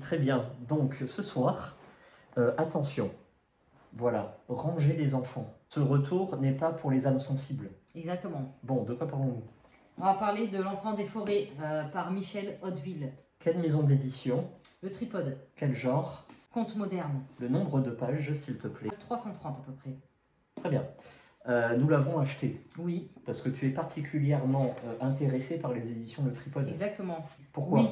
très bien. Donc ce soir, attention, voilà, rangez les enfants. Ce retour n'est pas pour les âmes sensibles. Exactement. Bon, de quoi parlons-nous? On va parler de L'Enfant des forêts par Michel Hauteville. Quelle maison d'édition? Le Tripode. Quel genre? Conte moderne. Le nombre de pages, s'il te plaît? 330 à peu près. Très bien. Nous l'avons acheté. Oui. Parce que tu es particulièrement intéressé par les éditions Le Tripode. Exactement. Pourquoi? Oui,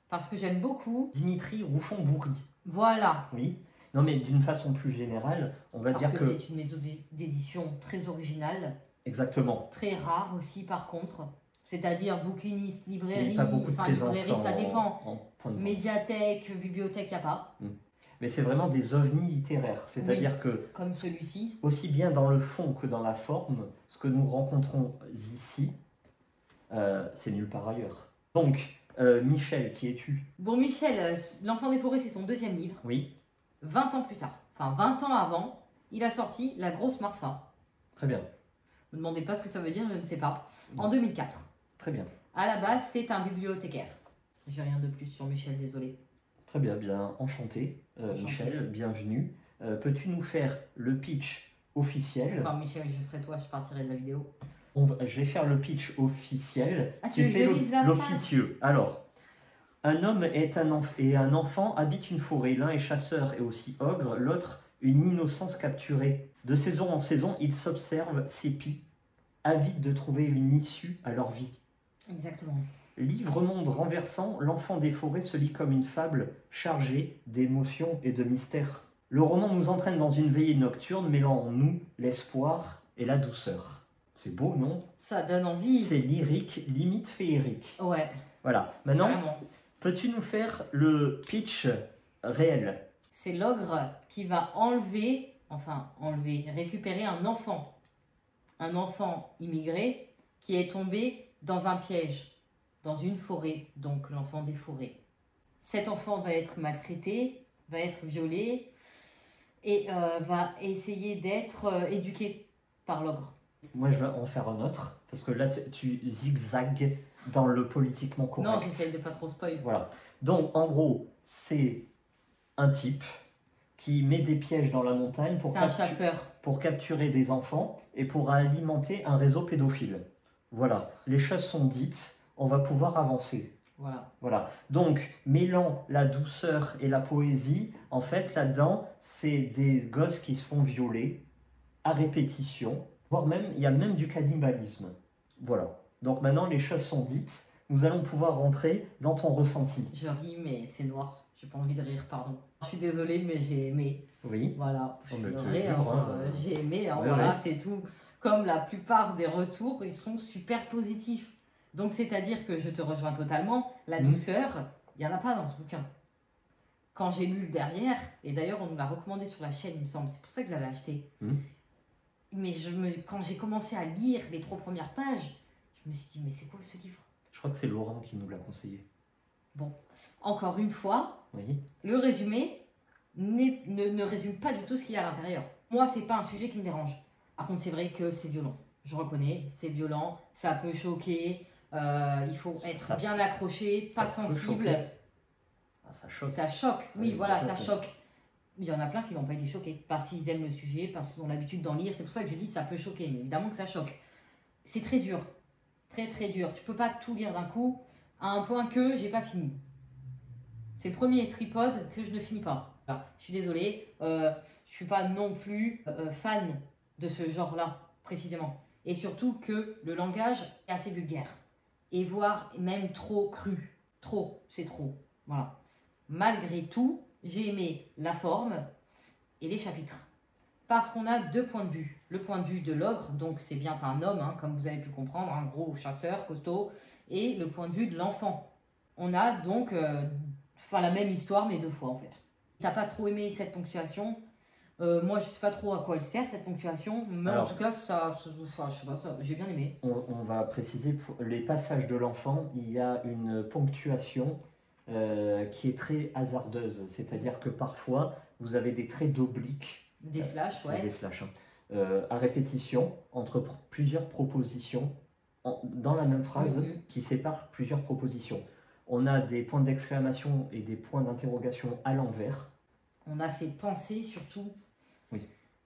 parce que j'aime beaucoup. Dimitri Rouchon-Bourri. Voilà. Oui. Non, mais d'une façon plus générale, on va dire que... Parce que c'est une maison d'édition très originale. Exactement. Très rare aussi, par contre. C'est-à-dire bouquiniste, librairie, pas beaucoup de présence librairie, ça dépend. en point de vente. Médiathèque, bibliothèque, il n'y a pas. Mais c'est vraiment des ovnis littéraires. C'est-à-dire Oui, que, comme celui-ci, aussi bien dans le fond que dans la forme, ce que nous rencontrons ici, c'est nulle part ailleurs. Donc, Michel, qui es-tu? Bon, Michel, L'Enfant des forêts, c'est son deuxième livre. Oui. 20 ans plus tard, enfin 20 ans avant, il a sorti La Grosse Marfa. Très bien. Ne me demandez pas ce que ça veut dire, je ne sais pas. En 2004. Très bien. À la base, c'est un bibliothécaire. J'ai rien de plus sur Michel, désolé. Très bien, bien enchanté. Michel, bienvenue. Peux-tu nous faire le pitch officiel? Enfin, Michel, je serais toi, je partirais de la vidéo. Je vais faire le pitch officiel. Ah, tu fais l'officieux. Alors, un homme et un enfant habitent une forêt. L'un est chasseur et aussi ogre, l'autre une innocence capturée. De saison en saison, ils s'observent, s'épient, avides de trouver une issue à leur vie. Exactement. Livre-monde renversant, L'Enfant des forêts se lit comme une fable chargée d'émotions et de mystères. Le roman nous entraîne dans une veillée nocturne, mêlant en nous l'espoir et la douceur. C'est beau, non? Ça donne envie. C'est lyrique, limite féerique. Ouais. Voilà. Maintenant, vraiment. Peux-tu nous faire le pitch réel? C'est l'ogre qui va récupérer un enfant. Un enfant immigré qui est tombé dans un piège, dans une forêt, donc l'enfant des forêts. Cet enfant va être maltraité, va être violé et va essayer d'être éduqué par l'ogre. Moi, je vais en faire un autre, parce que là, tu zigzags dans le politiquement correct. Non, j'essaie de pas trop spoil. Voilà. Donc, en gros, c'est un type qui met des pièges dans la montagne pour capturer des enfants et pour alimenter un réseau pédophile. Voilà. Les choses sont dites, on va pouvoir avancer. Voilà. Donc, mêlant la douceur et la poésie, en fait, là-dedans, c'est des gosses qui se font violer à répétition, voire même, il y a même du cannibalisme. Voilà. Donc maintenant, les choses sont dites, nous allons pouvoir rentrer dans ton ressenti. Je ris, mais c'est noir. J'ai pas envie de rire, pardon. Je suis désolée, mais j'ai aimé. Oui. Voilà. J'ai aimé, voilà, c'est tout. Comme la plupart des retours, ils sont super positifs. Donc, c'est-à-dire que je te rejoins totalement. La douceur, il n'y en a pas dans ce bouquin. Quand j'ai lu le derrière, et d'ailleurs, on nous l'a recommandé sur la chaîne, il me semble, c'est pour ça que je l'avais acheté. Mais quand j'ai commencé à lire les 3 premières pages, je me suis dit, mais c'est quoi ce livre? Je crois que c'est Laurent qui nous l'a conseillé. Bon, encore une fois, oui. Le résumé ne résume pas du tout ce qu'il y a à l'intérieur. Moi, c'est pas un sujet qui me dérange. Par contre, c'est vrai que c'est violent. Je reconnais, c'est violent, ça peut choquer, il faut être bien accroché, pas sensible. Ça choque. Ça choque, oui, voilà, ça choque. Il y en a plein qui n'ont pas été choqués, parce qu'ils aiment le sujet, parce qu'ils ont l'habitude d'en lire. C'est pour ça que je dis ça peut choquer, mais évidemment que ça choque. C'est très dur, très très dur. Tu peux pas tout lire d'un coup, à un point que j'ai pas fini. C'est le premier tripode que je ne finis pas. Alors, je suis désolée, je suis pas non plus fan de ce genre-là, précisément. Et surtout que le langage est assez vulgaire. Et voire même trop cru. Trop, c'est trop. Voilà. Malgré tout, j'ai aimé la forme et les chapitres. Parce qu'on a 2 points de vue. Le point de vue de l'ogre, donc c'est bien un homme, hein, comme vous avez pu comprendre, un gros chasseur, costaud, et le point de vue de l'enfant. On a donc la même histoire, mais 2 fois en fait. T'as pas trop aimé cette ponctuation? Moi, je sais pas trop à quoi elle sert cette ponctuation, mais alors, en tout cas, je sais pas, j'ai bien aimé. On va préciser, pour les passages de l'enfant, il y a une ponctuation qui est très hasardeuse. C'est-à-dire que parfois, vous avez des traits d'oblique. Des slash, ouais. Des slash, à répétition, entre plusieurs propositions, dans la même phrase, qui séparent plusieurs propositions. On a des points d'exclamation et des points d'interrogation à l'envers. On a ses pensées surtout. Oui.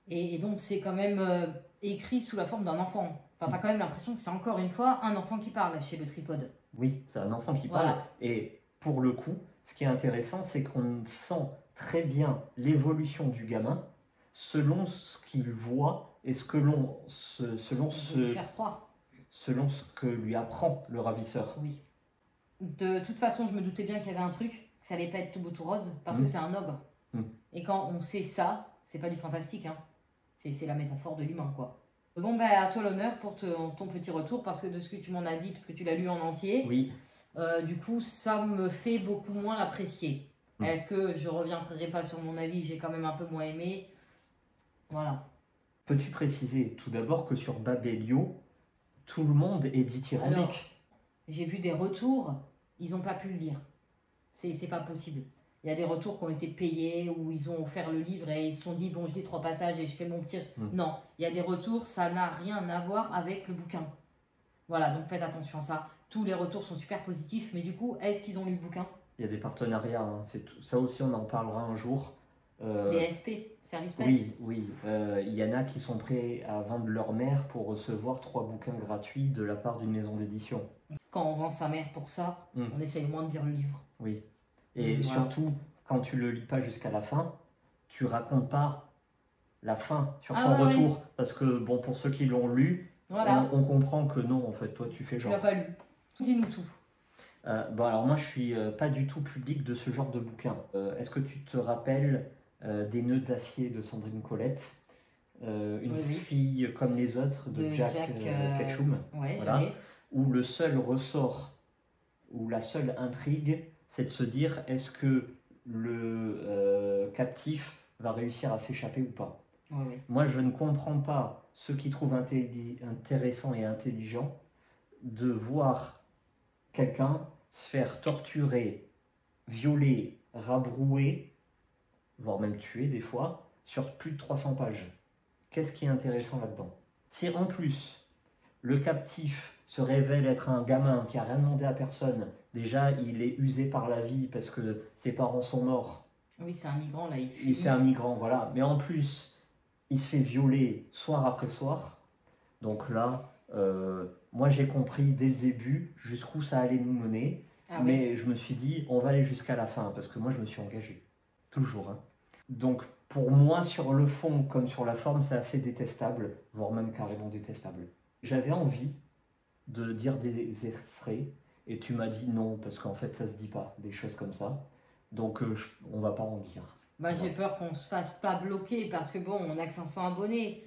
Et donc c'est quand même écrit sous la forme d'un enfant. Enfin, tu as quand même l'impression que c'est encore une fois un enfant qui parle chez le tripode. Oui, c'est un enfant qui parle. Et pour le coup, ce qui est intéressant, c'est qu'on sent très bien l'évolution du gamin selon ce qu'il voit et ce que selon ce que lui apprend le ravisseur. Oui. De toute façon, je me doutais bien qu'il y avait un truc, que ça allait pas être tout beau tout rose, parce que c'est un ogre. Et quand on sait ça, c'est pas du fantastique, hein. C'est la métaphore de l'humain, quoi. Bon, ben à toi l'honneur pour ton petit retour, parce que de ce que tu m'en as dit, parce que tu l'as lu en entier, oui. Du coup, ça me fait beaucoup moins l'apprécier. Est-ce que je reviendrai pas sur mon avis, j'ai quand même un peu moins aimé. Voilà. Peux-tu préciser tout d'abord que sur Babelio, tout le monde est dithyrambique? J'ai vu des retours, ils n'ont pas pu le lire. C'est pas possible. Il y a des retours qui ont été payés, où ils ont offert le livre et ils se sont dit, bon, je lis 3 passages et je fais mon petit... Non, il y a des retours, ça n'a rien à voir avec le bouquin. Voilà, donc faites attention à ça. Tous les retours sont super positifs, mais du coup, est-ce qu'ils ont lu le bouquin? Il y a des partenariats, hein. Ça aussi on en parlera un jour. Les SP, service presse. Oui, il y en a qui sont prêts à vendre leur mère pour recevoir 3 bouquins gratuits de la part d'une maison d'édition. Quand on vend sa mère pour ça, on essaye au moins de lire le livre. Oui, et surtout, quand tu le lis pas jusqu'à la fin, tu racontes pas la fin sur ton retour. Parce que, bon, pour ceux qui l'ont lu, on comprend que non, en fait, toi tu fais genre... Tu l'as pas lu. Dis-nous tout. Bon, alors moi je suis pas du tout public de ce genre de bouquin. Est-ce que tu te rappelles des nœuds d'acier de Sandrine Colette, une fille comme les autres de Jack Ketchum, voilà, où le seul ressort, ou la seule intrigue, c'est de se dire est-ce que le captif va réussir à s'échapper ou pas. Moi je ne comprends pas ceux qui trouvent intéressant et intelligent de voir quelqu'un se faire torturer, violer, rabrouer, voire même tuer des fois, sur plus de 300 pages. Qu'est-ce qui est intéressant là-dedans? Si en plus, le captif se révèle être un gamin qui n'a rien demandé à personne, déjà il est usé par la vie parce que ses parents sont morts. Oui, c'est un migrant là. C'est un migrant, voilà. Mais en plus, il se fait violer soir après soir. Donc là, moi j'ai compris dès le début jusqu'où ça allait nous mener. Mais je me suis dit, on va aller jusqu'à la fin, parce que moi je me suis engagé. Toujours. Hein. Donc pour moi, sur le fond comme sur la forme, c'est assez détestable, voire même carrément détestable. J'avais envie de dire des extraits, et tu m'as dit non, parce qu'en fait ça se dit pas, des choses comme ça. Donc on va pas en dire. Bah, j'ai peur qu'on se fasse pas bloquer, parce que bon, on a que 500 abonnés.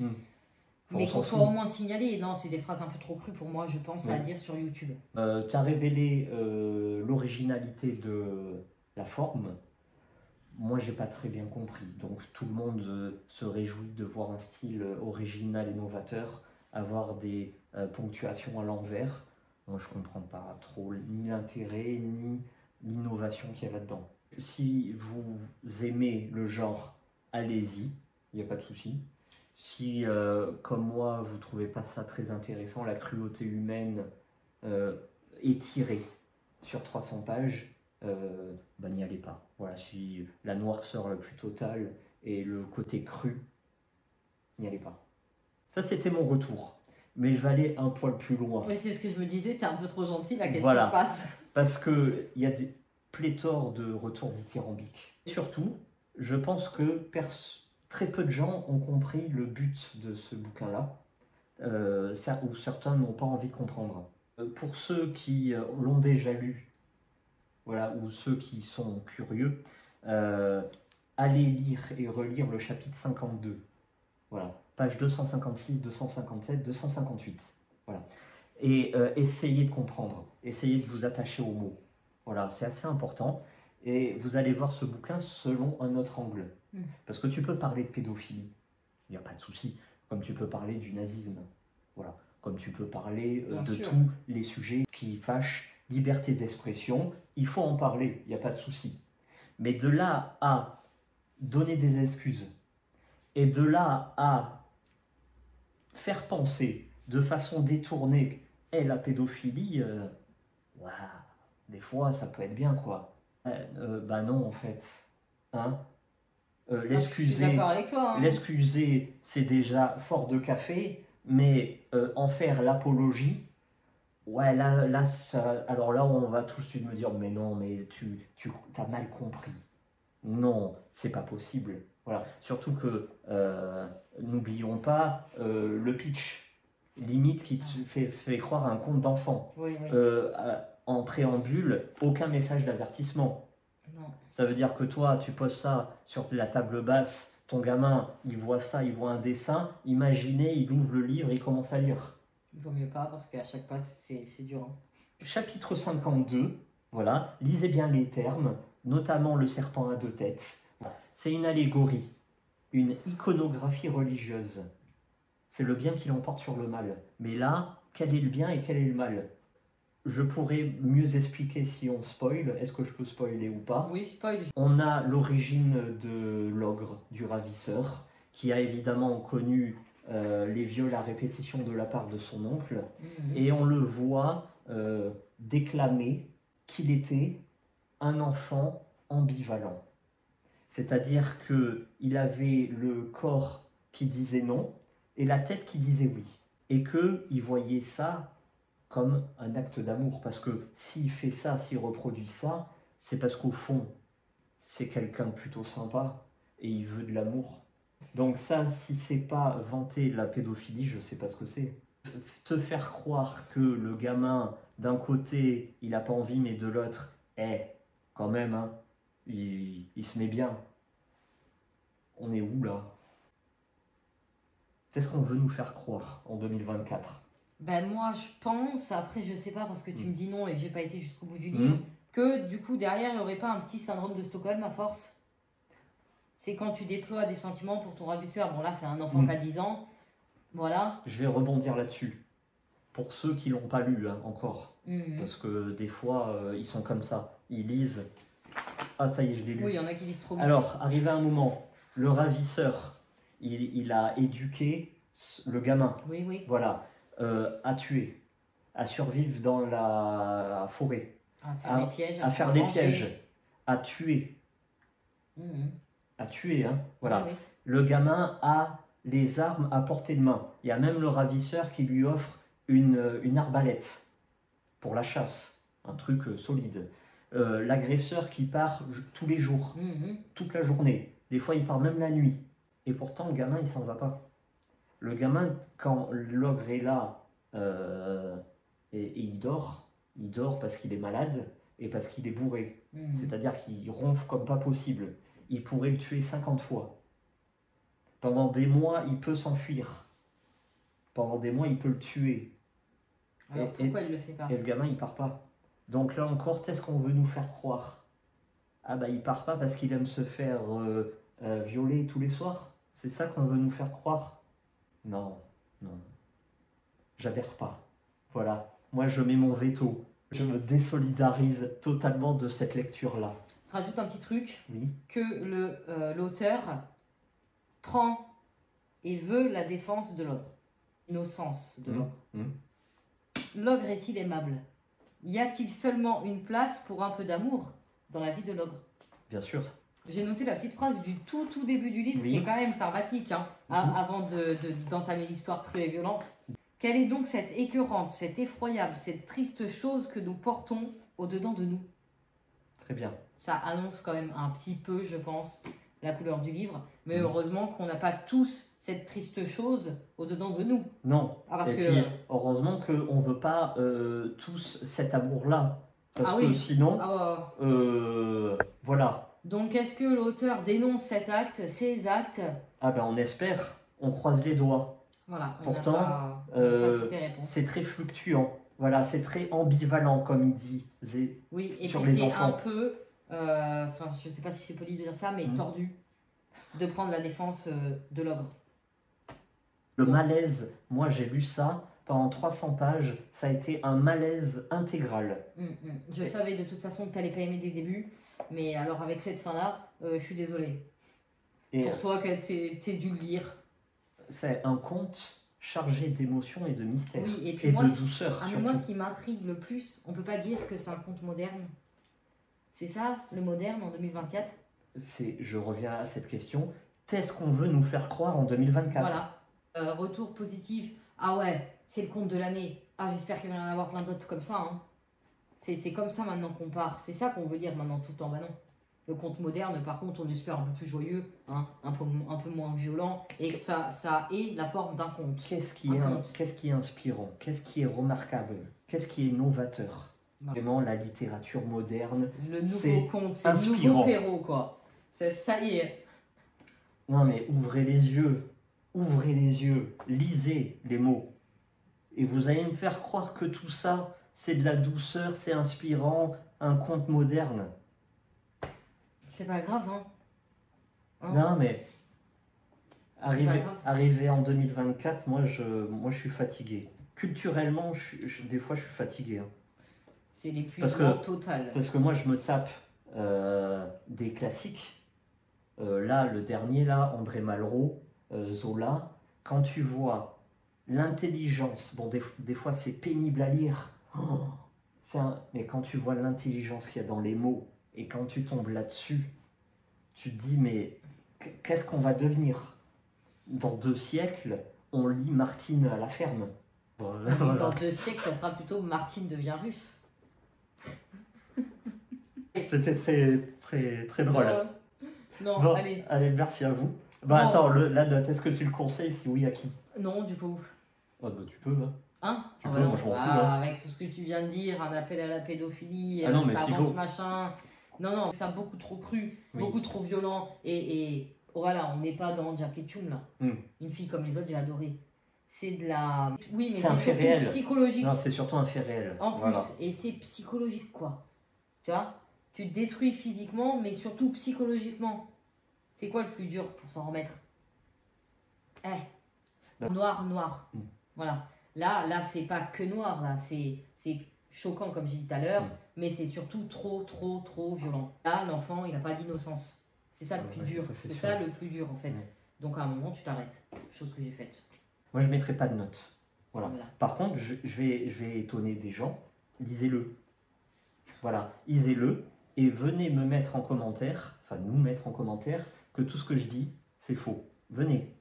Mais qu'on soit au moins signalé. Non, c'est des phrases un peu trop crues pour moi, je pense, à dire sur YouTube. Tu as révélé l'originalité de la forme. Moi, j'ai pas très bien compris. Donc, tout le monde se réjouit de voir un style original et novateur, avoir des ponctuations à l'envers. Moi, je comprends pas trop ni l'intérêt, ni l'innovation qu'il y a là-dedans. Si vous aimez le genre, allez-y, il n'y a pas de souci. Si, comme moi, vous ne trouvez pas ça très intéressant, la cruauté humaine étirée sur 300 pages, n'y allez pas. Voilà, si la noirceur la plus totale et le côté cru, n'y allez pas. Ça, c'était mon retour. Mais je vais aller un poil plus loin. Oui, c'est ce que je me disais, t'es un peu trop gentil, là, qu'est-ce qui se passe? Parce qu'il y a des pléthores de retours dithyrambiques. Surtout, je pense que très peu de gens ont compris le but de ce bouquin-là, ou certains n'ont pas envie de comprendre. Pour ceux qui l'ont déjà lu, voilà, ou ceux qui sont curieux, allez lire et relire le chapitre 52. Voilà, page 256, 257, 258. Voilà. Et essayez de comprendre, essayez de vous attacher aux mots. Voilà, c'est assez important. Et vous allez voir ce bouquin selon un autre angle. Parce que tu peux parler de pédophilie, il n'y a pas de souci. Comme tu peux parler du nazisme. Voilà. Comme tu peux parler de tous les sujets qui fâchent, liberté d'expression, il faut en parler, il n'y a pas de souci. Mais de là à donner des excuses, et de là à faire penser de façon détournée, la pédophilie, des fois, ça peut être bien, quoi. Bah non, en fait. Hein? Je suis d'accord avec toi. Hein. L'excuser, c'est déjà fort de café, mais en faire l'apologie, ouais, là alors là, on va tout de suite me dire, mais non, mais tu as mal compris. Non, c'est pas possible. Voilà. Surtout que, n'oublions pas le pitch, limite qui te fait croire à un conte d'enfant. Oui, oui. En préambule, aucun message d'avertissement. Non. Ça veut dire que toi, tu poses ça sur la table basse, ton gamin, il voit ça, il voit un dessin, imaginez, il ouvre le livre, il commence à lire. Il vaut mieux pas, parce qu'à chaque fois, c'est dur. Hein. Chapitre 52, voilà, lisez bien les termes, notamment le serpent à 2 têtes. C'est une allégorie, une iconographie religieuse. C'est le bien qui l'emporte sur le mal. Mais là, quel est le bien et quel est le mal? Je pourrais mieux expliquer si on spoil. Est-ce que je peux spoiler ou pas? Oui, spoil. On a l'origine de l'ogre, du ravisseur, qui a évidemment connu les viols à répétition de la part de son oncle. Et on le voit déclamer qu'il était un enfant ambivalent. C'est-à-dire qu'il avait le corps qui disait non et la tête qui disait oui. Et qu'il voyait ça comme un acte d'amour. Parce que s'il fait ça, s'il reproduit ça, c'est parce qu'au fond, c'est quelqu'un de plutôt sympa et il veut de l'amour. Donc ça, si c'est pas vanter la pédophilie, je sais pas ce que c'est. Te faire croire que le gamin, d'un côté, il n'a pas envie, mais de l'autre, quand même, hein, il se met bien. On est où là? Qu'est-ce qu'on veut nous faire croire en 2024? Ben moi je pense, après je sais pas parce que tu me dis non et que j'ai pas été jusqu'au bout du livre, que du coup derrière il n'y aurait pas un petit syndrome de Stockholm à force. C'est quand tu déploies des sentiments pour ton ravisseur. Bon là c'est un enfant qui a 10 ans, voilà. Je vais rebondir là-dessus. Pour ceux qui l'ont pas lu hein, encore, parce que des fois ils sont comme ça, ils lisent. Ah ça y est, je l'ai lu. Oui, il y en a qui lisent trop vite. Alors, arrivé un moment, le ravisseur, il a éduqué le gamin. Oui, oui. Voilà, à tuer, à survivre dans la forêt, à faire des pièges, à faire des pièges, à tuer, à tuer, hein. Voilà. Oui. Le gamin a les armes à portée de main. Il y a même le ravisseur qui lui offre une arbalète pour la chasse, un truc solide. L'agresseur qui part tous les jours, toute la journée. Des fois, il part même la nuit. Et pourtant, le gamin, il s'en va pas. Le gamin, quand l'ogre est là et il dort parce qu'il est malade et parce qu'il est bourré. C'est-à-dire qu'il ronfle comme pas possible. Il pourrait le tuer 50 fois. Pendant des mois, il peut s'enfuir. Pendant des mois, il peut le tuer. Alors pourquoi il le fait pas? Et le gamin, il part pas. Donc là encore, qu'est-ce qu'on veut nous faire croire? Ah bah il part pas parce qu'il aime se faire violer tous les soirs? C'est ça qu'on veut nous faire croire? Non, non. J'adhère pas. Voilà. Moi je mets mon veto. Je me désolidarise totalement de cette lecture-là. Rajoute un petit truc. Oui. Que l'auteur prend et veut la défense de l'ogre. Innocence de l'ogre. L'ogre est-il aimable? Y a-t-il seulement une place pour un peu d'amour dans la vie de l'ogre? Bien sûr. J'ai noté la petite phrase du tout début du livre qui est quand même sympathique, hein, avant d'entamer l'histoire crue et violente. Quelle est donc cette écœurante, cette effroyable, cette triste chose que nous portons au-dedans de nous? Très bien. Ça annonce quand même un petit peu, je pense, la couleur du livre. Mais heureusement qu'on n'a pas tous cette triste chose au-dedans de nous. Non. Et puis, heureusement qu'on ne veut pas tous cet amour-là. Parce que sinon, voilà. Donc, est-ce que l'auteur dénonce cet acte, ces actes? Ah ben, on espère. On croise les doigts. Voilà. Pourtant, c'est très fluctuant. Voilà, c'est très ambivalent, comme il dit. Oui, et puis c'est un peu, enfin, je ne sais pas si c'est poli de dire ça, mais tordu de prendre la défense de l'ogre. Le malaise, moi j'ai lu ça, pendant 300 pages, ça a été un malaise intégral. Je savais de toute façon que tu n'allais pas aimer dès le début, mais alors avec cette fin-là, je suis désolée. Pour toi que tu aies dû le lire. C'est un conte chargé d'émotion et de mystère. Oui, et puis et moi, de douceur. Mais moi, ce qui m'intrigue le plus, on peut pas dire que c'est un conte moderne. C'est ça, le moderne en 2024? Je reviens à cette question. Qu'est-ce qu'on veut nous faire croire en 2024? Voilà. Retour positif. Ah ouais, c'est le conte de l'année. Ah, j'espère qu'il va y en avoir plein d'autres comme ça. Hein. C'est comme ça maintenant qu'on part. C'est ça qu'on veut lire maintenant tout le temps. Bah non. Le conte moderne, par contre, on espère un peu plus joyeux, hein, un peu moins violent, et que ça ait la forme d'un conte. Qu'est-ce qui est inspirant? Qu'est-ce qui est remarquable? Qu'est-ce qui est novateur? Vraiment, la littérature moderne, le nouveau conte, c'est le nouveau Perrault, quoi. Ça y est. Non mais ouvrez les yeux, lisez les mots. Et vous allez me faire croire que tout ça, c'est de la douceur, c'est inspirant, un conte moderne. C'est pas grave, hein. Non mais, arrivé en 2024, moi je suis fatigué. Culturellement, des fois je suis fatigué. Hein. C'est l'épuisement total. Parce que moi je me tape des classiques. Là, le dernier, là, André Malraux, Zola, quand tu vois l'intelligence, bon, des fois c'est pénible à lire, mais quand tu vois l'intelligence qu'il y a dans les mots, et quand tu tombes là-dessus, tu te dis, mais qu'est-ce qu'on va devenir? Dans 2 siècles, on lit Martine à la ferme. Voilà. Dans 2 siècles, ça sera plutôt Martine devient russe. C'était très, très, très drôle. Non, bon, allez, merci à vous. Bah bon. Attends, la note, est-ce que tu le conseilles? Si oui, à qui? Non, du coup. Oh, bah, tu peux, hein. Hein? Tu peux, moi je m'en fous. Hein. Avec tout ce que tu viens de dire, un appel à la pédophilie, non, mais ça machin. Non, ça beaucoup trop cru, beaucoup trop violent. Et voilà, on n'est pas dans Jack et Chum, là. Une fille comme les autres, j'ai adoré. C'est de la... Oui, mais c'est surtout réel. Psychologique. Non, c'est surtout un fait réel. En plus, et c'est psychologique, quoi. Tu vois? Tu te détruis physiquement, mais surtout psychologiquement. C'est quoi le plus dur pour s'en remettre? Noir. Voilà. Là, c'est pas que noir, là. C'est choquant, comme j'ai dit tout à l'heure, mais c'est surtout trop violent. Là, l'enfant, il n'a pas d'innocence. C'est ça le plus dur. C'est ça le plus dur, en fait. Donc, à un moment, tu t'arrêtes. Chose que j'ai faite. Moi, je ne mettrai pas de notes. Voilà. Par contre, je vais étonner des gens. Lisez-le. Voilà. Lisez-le. Et venez me mettre en commentaire, enfin nous mettre en commentaire, que tout ce que je dis, c'est faux. Venez.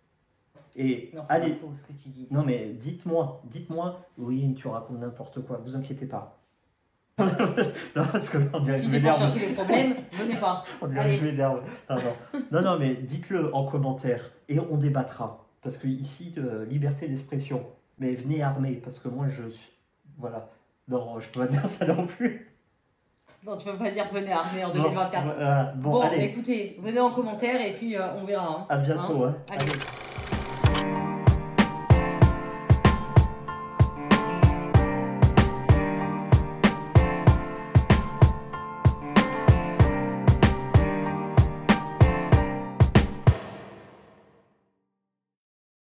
Et non, c'est pas faux ce que tu dis. Non mais dites-moi, oui, tu racontes n'importe quoi, vous inquiétez pas. Non, parce que on dirait si que je m'énerve. Si chercher les problèmes, venez pas. On dirait que je m'énerve. Non, mais dites-le en commentaire et on débattra. Parce que ici, liberté d'expression. Mais venez armé, parce que moi, voilà. Non, je peux pas dire ça non plus. Non, tu peux pas dire venez armé en 2024. Bon, allez. Écoutez, venez en commentaire et puis on verra. Hein. À bientôt. Hein. Allez.